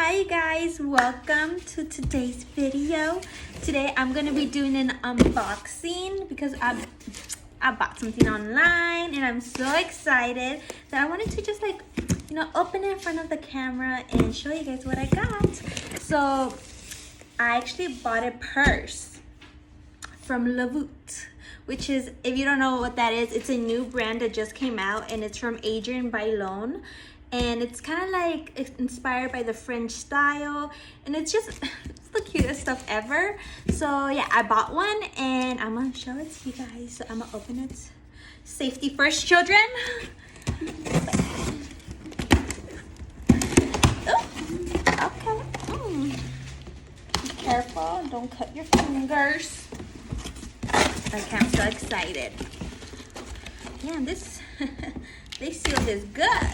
Hi guys, welcome to today's video. Today I'm gonna be doing an unboxing because I bought something online and I'm so excited that I wanted to just open it in front of the camera and show you guys what I got. So I actually bought a purse from Voute, which is, if you don't know what that is, it's a new brand that just came out and it's from Adrian Bailon. And it's kind of like inspired by the French style, and it's just it's the cutest stuff ever. So yeah, I bought one and I'm gonna show it to you guys. So I'm gonna open it. Safety first, children. Oh, okay. Be careful, don't cut your fingers. Okay, I'm so excited. Yeah, this they sealed this good.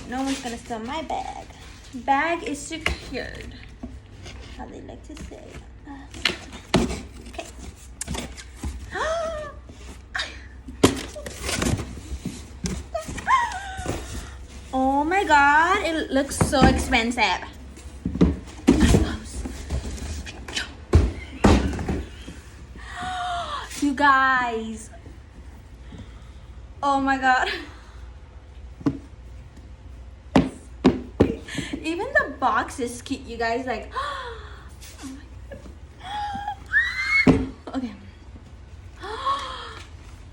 No one's gonna steal my bag. Bag is secured. How they like to say. Okay. Oh my god, it looks so expensive. You guys. Oh my god. Even the box is cute, you guys. Like, oh my god. Okay.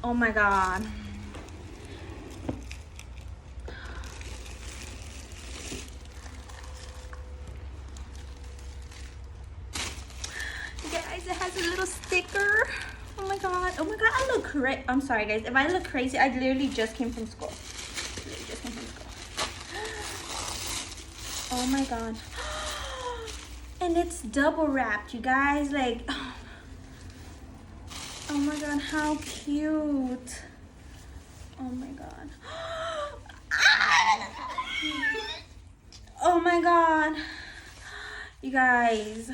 Oh my god. You guys, it has a little sticker. Oh my god. Oh my god, I look crazy. I'm sorry, guys. If I look crazy, I literally just came from school. Oh my god. And it's double wrapped, you guys. Like, oh my god, how cute. Oh my god. Oh my god. You guys.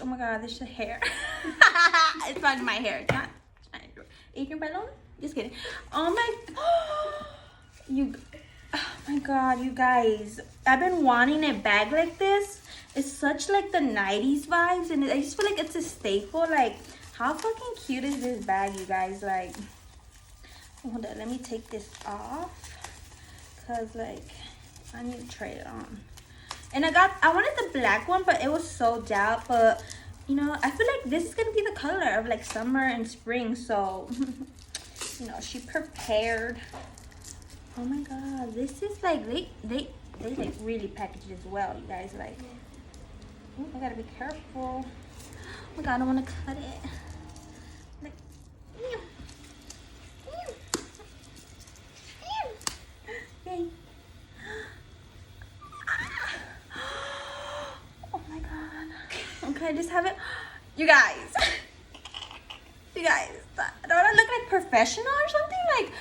Oh my god, this is the hair. It's not my hair. It's not. Adrian Bailon? Just kidding. Oh my god, you guys. I've been wanting a bag like this. It's such like the 90s vibes, and I just feel like it's a staple. Like, how fucking cute is this bag, you guys? Like, hold on, let me take this off, because like I need to try it on. And I wanted the black one, but it was sold out. But you know, I feel like this is gonna be the color of like summer and spring, so you know, she prepared. Oh my god, this is like they like really packaged as well, you guys. Like, ooh, I gotta be careful. Oh my god, I don't want to cut it. Like, yay. Oh my god. Okay, I just have it. You guys, don't I look like professional or something? Like,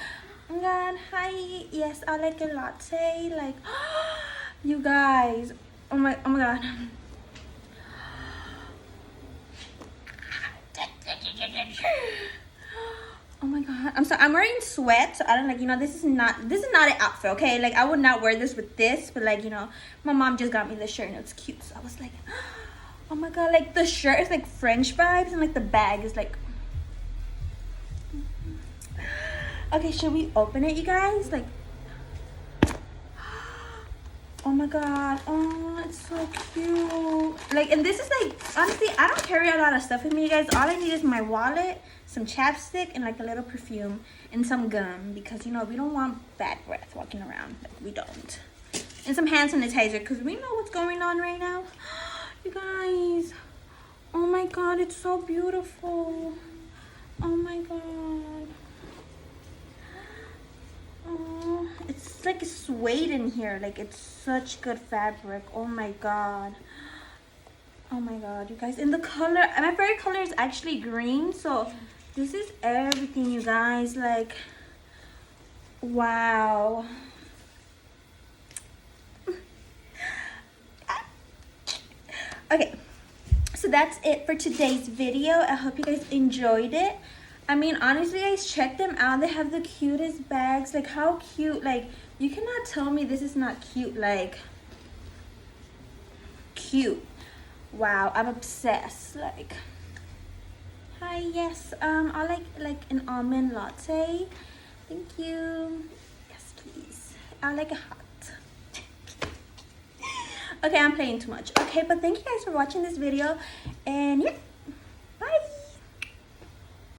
oh my god, hi, yes, I like a latte. Like, you guys, oh my god. Oh my god, I'm sorry, I'm wearing sweats, so I don't, like, you know, this is not an outfit, okay? Like, I would not wear this with this, but like, you know, my mom just got me this shirt and it's cute, so I was like, oh my god, like the shirt is like French vibes and like the bag is like, okay, should we open it, you guys? Like, oh my god, oh, it's so cute. Like, and this is like, honestly, I don't carry a lot of stuff with me, you guys. All I need is my wallet, some chapstick, and like a little perfume and some gum, because, you know, we don't want bad breath walking around. Like, we don't. And some hand sanitizer, because we know what's going on right now. You guys, oh my god, it's so beautiful. Oh my god. Oh, it's like suede in here. Like, it's such good fabric. Oh my god. Oh my god, you guys. And the color, my favorite color is actually green. So this is everything, you guys. Like, wow. Okay, so that's it for today's video. I hope you guys enjoyed it. I mean, honestly, guys, check them out. They have the cutest bags. Like, how cute. Like, You cannot tell me this is not cute. Like, cute. Wow, I'm obsessed. Like, hi, yes. I like an almond latte. Thank you. Yes, please. I like a hot. Okay, I'm playing too much. Okay, but thank you guys for watching this video. And yeah.